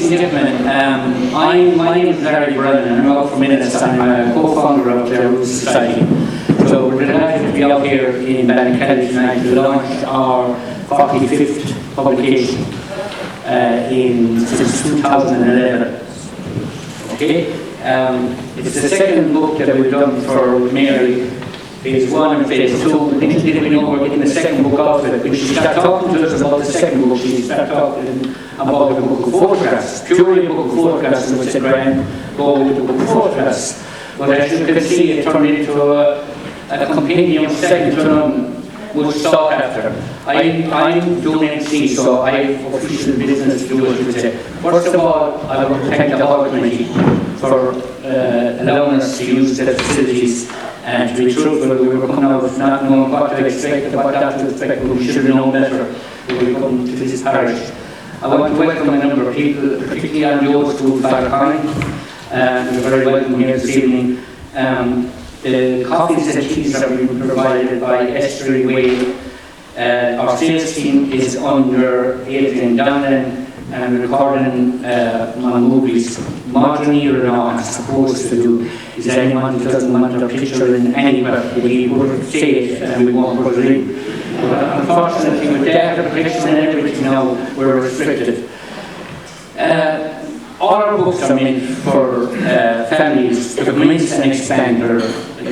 ladies and gentlemen, my name is Larry Brennan and I'm out for minutes. I'm a co-founder of the Root Society. So we're delighted to be out here in Ballynacally tonight to launch our 45th publication since 2011. Okay? It's the second book that we've done for Mary, phase 1 and phase 2. Little did we know we're getting the second book out of it. When she started talking to us about the second book, she started talking about a book of photographs, purely a book of photographs, and we said, Graham, go with the book of photographs. But as you can see, it turned into a compendium second to none, was sought after. I'm doing MC, so I have official business to do, as you would say. First of all, I want to thank the Hall Committee for allowing us to use their facilities. And to be truthful, we were coming out not knowing what to expect, what not to expect, but we should have known better when we come to this parish. I want to welcome a number of people, particularly on the old school faculty, and we're very welcome here this evening. The coffees and teas are being provided by Estuary Way. Our sales team is under Adrian Donlan and recording my movies. Modern era now, I'm supposed to do, is anyone who doesn't want their picture in anywhere, we would say it and we won't put it in. But unfortunately, with data protection and everything now, we're restricted. All our books are meant for families to commence and expand their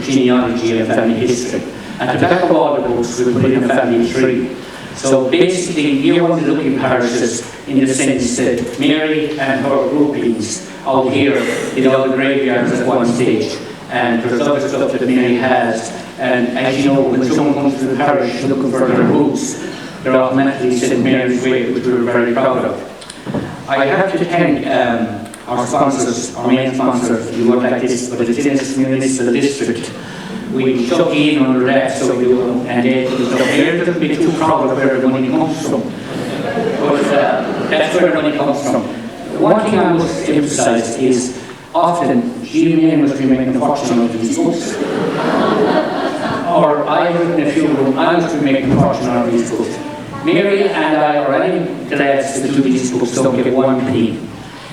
genealogy and family history. And at the back of all the books, we put in a family tree. So basically, you're one of the looking parishes in the sense that Mary and her groupings out here did all the graveyards at one stage. And there's other stuff that Mary has. And as you know, when someone comes to the parish looking for their roots, they're automatically sent Mary's Way, which we're very proud of. I have to thank our sponsors, our main sponsors, if you want like this, but it's in this municipal district. We chuck in under that, so we do, and they don't be too proud of where the money comes from. But that's where the money comes from. One thing I must emphasize is often G.M. must be making a fortune out of these books. Or I've written a few of them, I must be making a fortune out of these books. Mary and I, or any of the lads that do these books, don't get one penny.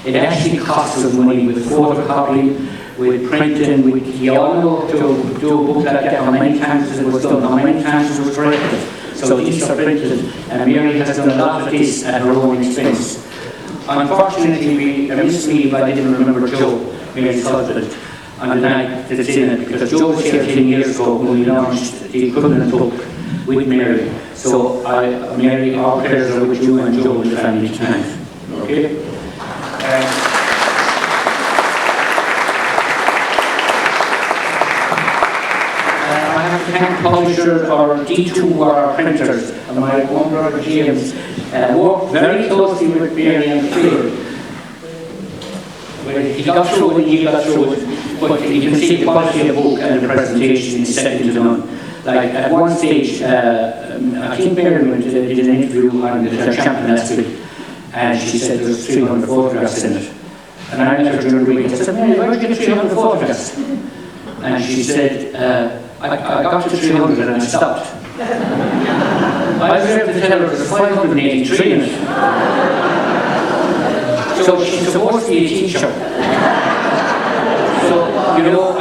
It actually costs us money with photocopying, with printing, you all know to do a book like that, how many times it was done, how many times it was printed. So these are printed, and Mary has done a lot of this at her own expense. Unfortunately, I misbelieve I didn't remember Joe, Mary's husband, on the night that's in it, because Joe was here 10 years ago when we launched the equivalent book with Mary. So Mary, our prayers are with you and Joe and the family tonight. Okay? I have to thank publishers or D2 or our printers, and my own brother James worked very closely with Mary and Phil. Well, he got through it and he got through it, but you can see the quality of the book and the presentation is second to none. Like at one stage, I think Mary did an interview on the champion last week, and she said there's 300 photographs in it. And I met her during the week. I said, Mary, where'd you get 300 photographs? And she said, I got to 300 and I stopped. I was able to tell her there's 583 in it. So she's supposed to be a teacher. So, you know, I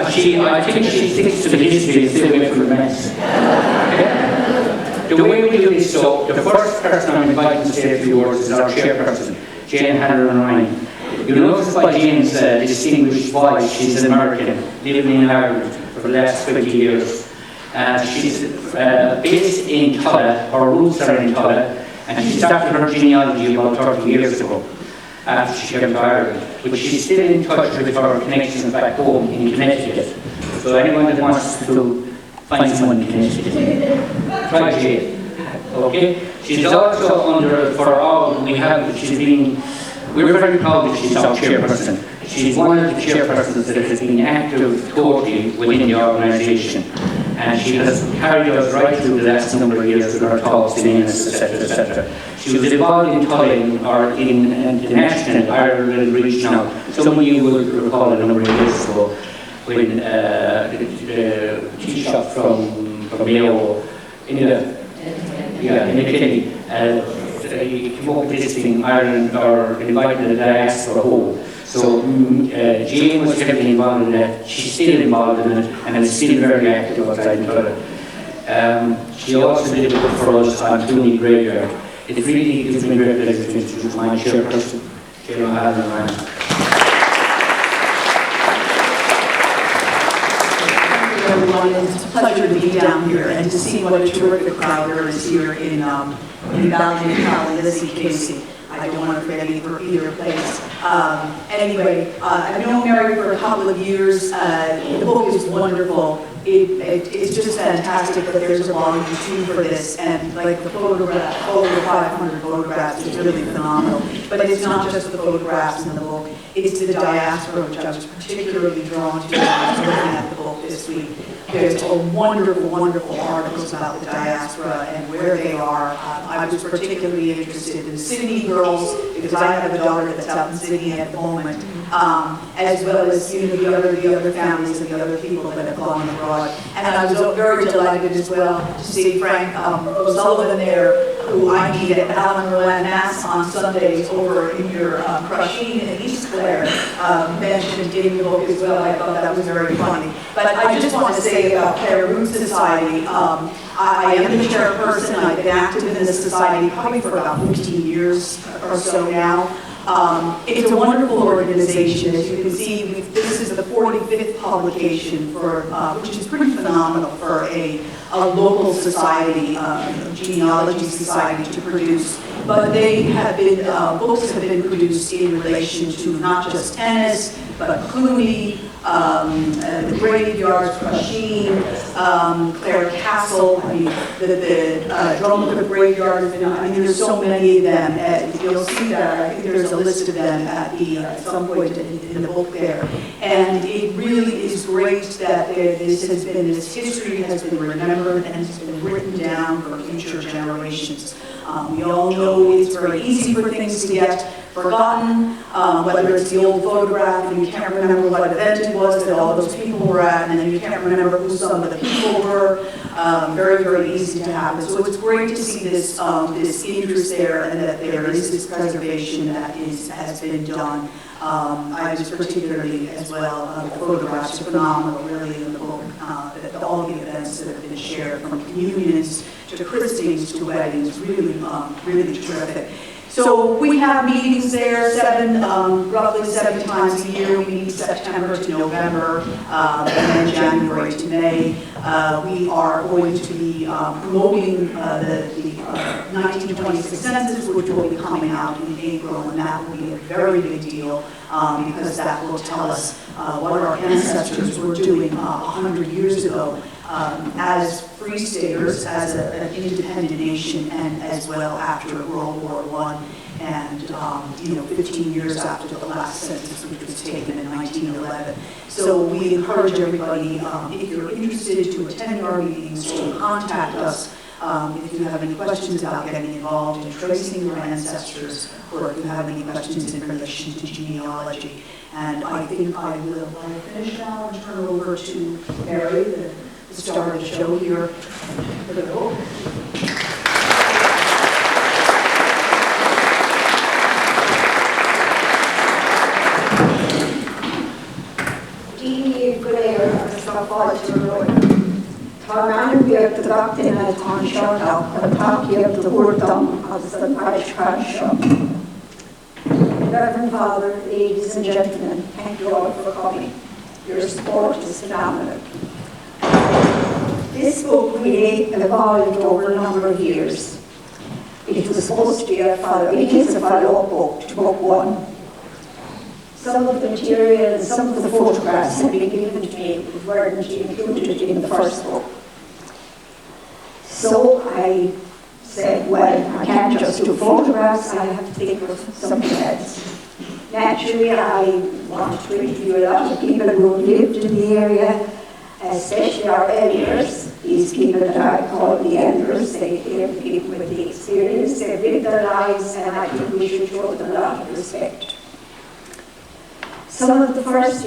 think she sticks to the history and stay away from the mess. Okay? The way we do this, so the first person I'm inviting to say a few words is our chairperson, Jane Hannon-Ryan. You'll notice by Jane's distinguished voice, she's an American, living in Ireland for the last 20 years. She's based in Tulla, her roots are in Tulla, and she started her genealogy about 30 years ago after she came to Ireland. But she's still in touch with her connections back home in Connecticut. So anyone that wants to find someone in Connecticut, try Jane. Okay? She's also under, for all we have, we're very proud that she's our chairperson. She's one of the chairpersons that has been active totally within the organisation. And she has carried us right through the last number of years with her talks, dinners, etc., etc. She was involved in Tulling or in the national Ireland regional. Some of you will recall a number of years ago when the tea shop from Mayo in the Kennedy he came up visiting Ireland or invited the diaspora home. So Jane was heavily involved in that. She's still involved in it and is still very active outside in Ireland. She also did a book for us on Clooney Graveyard. It really gives me great pleasure to introduce my chairperson, Jane O'Halloran. Everyone, it's a pleasure to be down here and to see what a terrific crowd there is here in Ballynacally, Lissycasey. I don't want to forget either place. Anyway, I've known Mary for a couple of years. The book is wonderful. It's just fantastic that there's a volume 2 for this, and like the photograph, over 500 photographs, is really phenomenal. But it's not just the photographs in the book, it's the diaspora, which I was particularly drawn to when I was looking at the book this week. There's a wonderful, wonderful articles about the diaspora and where they are. I was particularly interested in Sydney girls, because I have a daughter that's out in Sydney at the moment, as well as the other families and the other people that have gone abroad. And I was very delighted as well to see Frank O'Sullivan there, who I meet at Alan Rowan Mass on Sundays over in your Crusheen in East Clare, mentioned in the book as well. I thought that was very funny. But I just want to say about Clare Root Society, I am the chairperson. I've been active in this society probably for about 15 years or so now. It's a wonderful organization. As you can see, this is the 45th publication, which is pretty phenomenal for a local society, genealogy society to produce. But they have been, books have been produced in relation to not just tennis, but Clooney, the graveyards, Crusheen, Clare Castle, I mean, the Drumcliff graveyard. I mean, there's so many of them. You'll see that. I think there's a list of them at some point in the book there. And it really is great that this history has been remembered and has been written down for future generations. We all know it's very easy for things to get forgotten, whether it's the old photograph and you can't remember what event it was that all those people were at, and then you can't remember who some of the people were. Very, very easy to happen. So it's great to see this interest there, and that there is this preservation that has been done. I was particularly as well, the photographs are phenomenal really in the book, all the events that have been shared, from communions to christenings to weddings, really, really terrific. So we have meetings there, roughly 7 times a year. We meet September to November, and then January to May. We are going to be promoting the 1926 census, which will be coming out in April, and that will be a very big deal because that will tell us what our ancestors were doing 100 years ago as free staters, as an independent nation, and as well after World War I, and 15 years after the last census, which was taken in 1911. So we encourage everybody, if you're interested, to attend our meetings, to contact us. If you have any questions about getting involved in tracing your ancestors, or if you have any questions in relation to genealogy. And I think I will finish now and turn over to Mary, the star of the show here for the book. Táran bíag do gach duine atá seo an takeíocht do bhuairdom agus an Paisceán seo. Reverend Father, ladies and gentlemen, thank you all for coming. Your support is phenomenal. This book really evolved over a number of years. It was supposed to be it is a follow-up book to Book 1. Some of the material and some of the photographs have been given to me that weren't included in the first book. So I said, well, I can't just do photographs, I have to think of something else. Naturally, I wanted to interview a lot of people who lived in the area, especially our elders, these people that I call the elders. They're people with the experience, they've lived their lives, and I think we should show them a lot of respect. Some of the first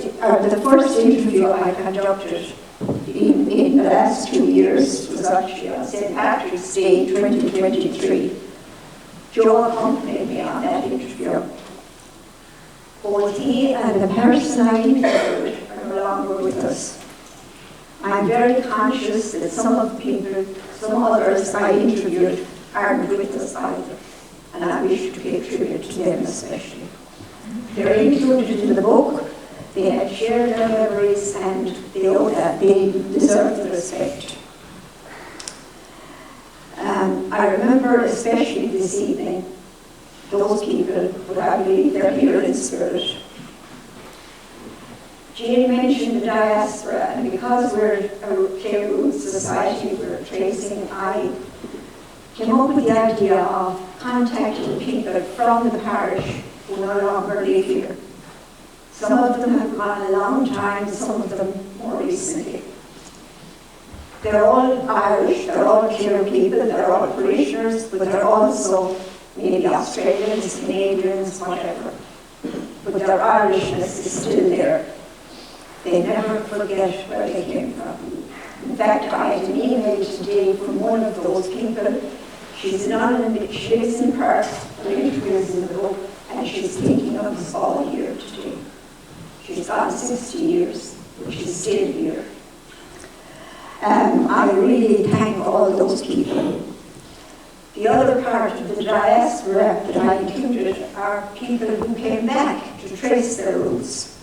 interview I conducted in the last 2 years was actually on St. Patrick's Day 2023. Joe accompanied me on that interview. Both he and the person I interviewed are no longer with us. I'm very conscious that some others I interviewed aren't with us either, and I wish to pay tribute to them especially. They're included in the book, they have shared their memories, and they owe that, they deserve the respect. I remember especially this evening, those people, but I believe they're here in spirit. Jean mentioned the diaspora, and because we're a Clare Roots society, we're tracing, I came up with the idea of contacting people from the parish who no longer live here. Some of them have gone a long time, some of them more recently. They're all Irish, they're all Clare people, they're all parishioners, but they're also maybe Australians, Canadians, whatever. But their Irishness is still there. They never forget where they came from. In fact, I had an email today from one of those people. She's anonymous, she lives in Perth, her interview is in the book, and she's thinking of us all here today. She's gone 60 years, but she's still here. I really thank all those people. The other part of the diaspora that I included are people who came back to trace their roots.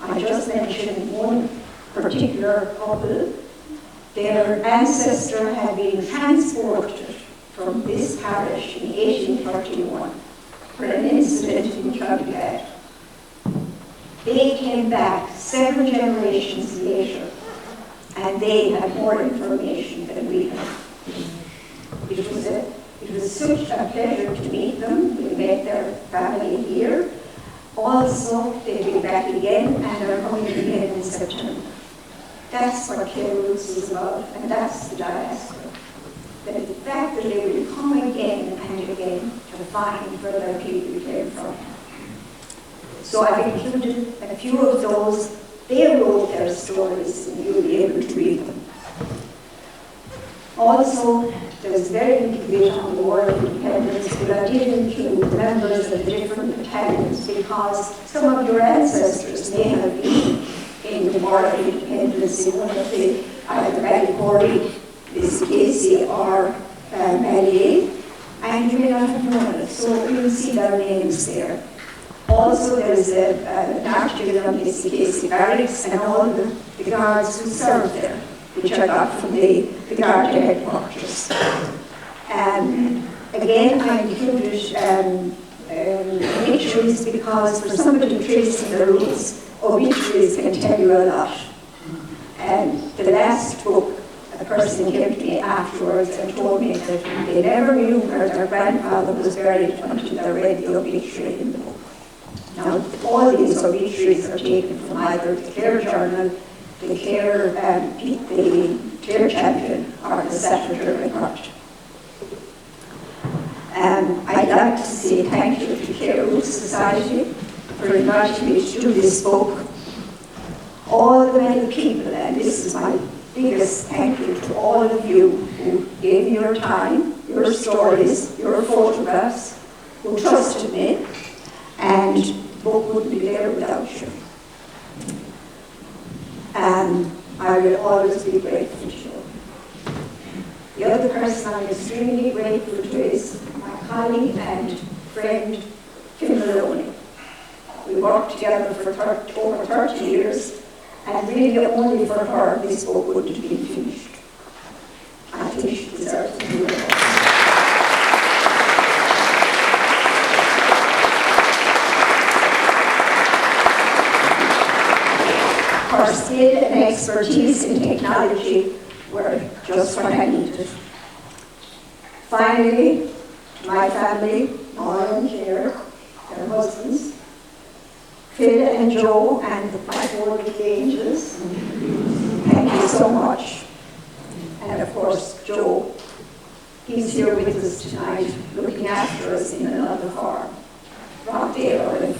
I just mentioned one particular couple. Their ancestor had been transported from this parish in 1831 for an incident in Clonagad. They came back 7 generations later, and they had more information than we had. It was such a pleasure to meet them. We met their family here. Also, they'll be back again, and are going again in September. That's what Clare Roots is about, and that's the diaspora. The fact that they will come again and again to find where their people came from. So I've included a few of those. They wrote their stories, and you'll be able to read them. Also, there's very little bit on the War of Independence, but I did include the members of the different battalions because some of your ancestors may have been in the War of Independence in one of the either Ballynacally, Lisscasey, or Ballynacally, and you may not have known it, so you'll see their names there. Also, there's an article on Lissycasey barracks and all the guards who served there, which I got from the guard headquarters. Again, I included obituaries because for somebody tracing their roots, obituaries can tell you a lot. The last book, a person came to me afterwards and told me that they never knew where their grandfather was buried until they read the obituary in the book. Now, all these obituaries are taken from either the Clare Journal, the Clare Champion, or the Saturday Record. I'd like to say thank you to Clare Roots Society for inviting me to do this book. All the many people, and this is my biggest thank you to all of you who gave me your time, your stories, your photographs, who trusted me, and the book wouldn't be there without you. I will always be grateful to you. The other person I'm extremely grateful to is my colleague and friend, Kim Maloney. We worked together for over 30 years, and really only for her this book wouldn't have been finished. I think she deserves to do it. Her skill and expertise in technology were just what I needed. Finally, my family, Maura and Claire, their husbands, Phil and Joe, and my 4 little angels, thank you so much. And of course, Joe, he's here with us tonight, looking after us in another farm, Rockdale, Ireland.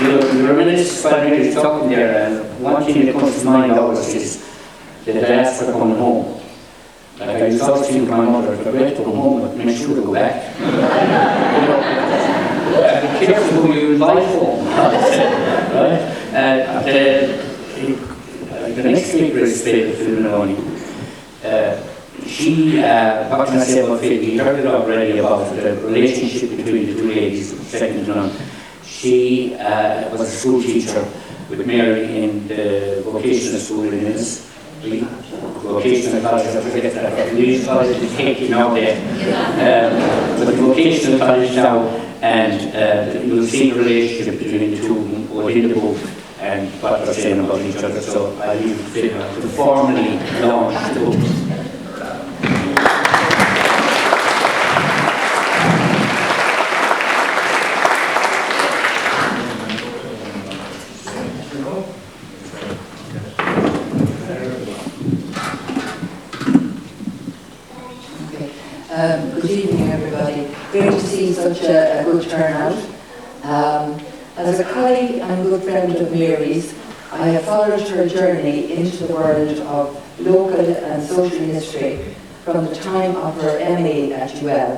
you reminisce while Mary's talking there, and one thing that comes to mind always is that I asked for coming home. Like I used to always think to my mother, if I went to come home, but make sure to go back. Be careful who you invite home. Right? The next speaker is Phil Maloney. She, what can I say about Phil? You heard it already about the relationship between the two ladies, second to none. She was a school teacher with Mary in the vocational school in Innis. Vocational college, I forget that, we used to call it the cake now there. But the vocational college now, and you'll see the relationship between the two within the book and what they're saying about each other. So I leave Phil to formally launch the book. Good evening, everybody. Great to see such a good turnout. As a colleague and good friend of Mary's, I have followed her journey into the world of local and social history from the time of her MA at UL.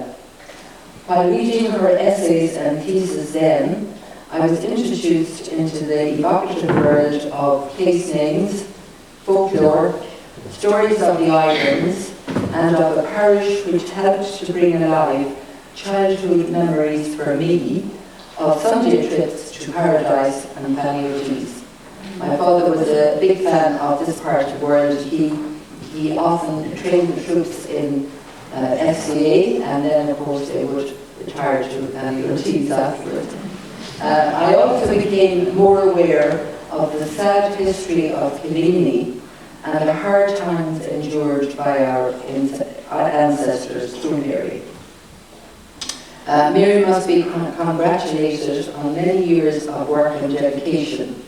While reading her essays and theses then, I was introduced into the evocative world of place names, folklore, stories of the islands, and of a parish which helped to bring alive childhood memories for me of Sunday trips to Paradise and Ballynacally. My father was a big fan of this part of the world. He often trained the troops in FCA, and then of course they would retire to Ballynacally afterwards. I also became more aware of the sad history of Ballynacally and the hard times endured by our ancestors through Mary. Mary must be congratulated on many years of work and dedication,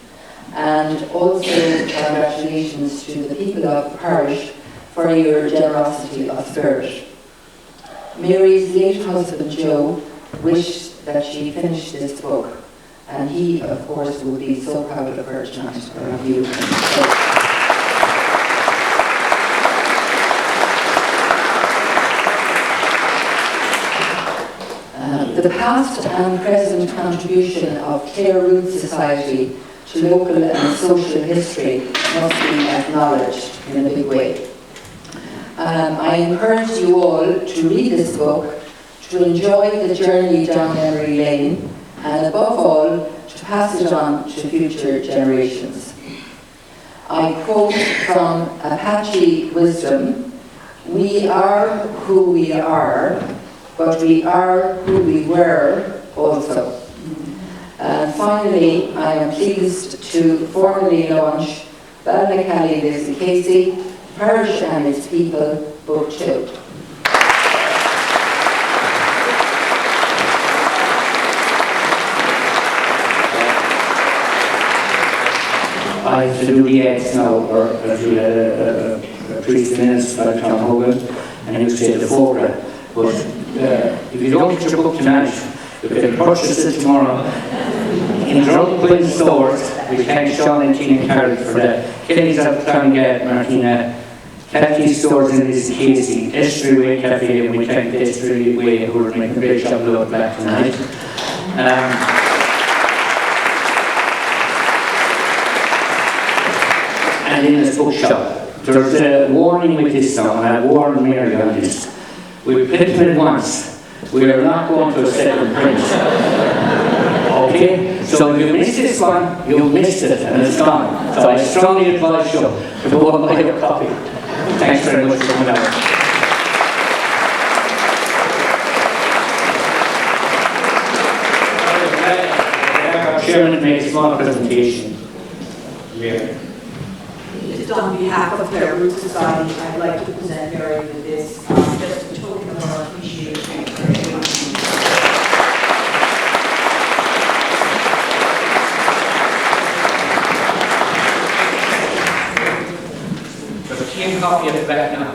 and also congratulations to the people of the parish for your generosity of spirit. Mary's late husband Joe wished that she finished this book, and he, of course, would be so proud of her tonight, or of you. The past and present contribution of Clare Root Society to local and social history must be acknowledged in a big way. I encourage you all to read this book, to enjoy the journey down memory lane, and above all, to pass it on to future generations. I quote from Apache wisdom, "We are who we are, but we are who we were also." And finally, I am pleased to formally launch Ballynacally, Lisscasey, Parish and its People, Book II. I have to do the ads now, or do a priest minutes by Tom Hogan, and he would say the Fogra. But if you don't get your book tonight, you can purchase it tomorrow in Drug stores. We thank Sean and Tina Carroll for that. Kenny's at Clongad, Martina, Kathy's stores in Lisscasey, Estuary Way Cafe, and we thank the Estuary Way who are making a great job of it back tonight. And in this bookshop, there's a warning with this now, and I warned Mary on this. We printed it once. We are not going to a second print. Okay? So if you missed this one, you missed it, and it's gone. So I strongly advise you to go and buy your copy. Thanks very much for coming out. Our chairman made a small presentation. Mary. Just on behalf of Clare Root Society, I'd like to present Mary with this, just a token of our appreciation for everyone. There's a clean copy at the back now.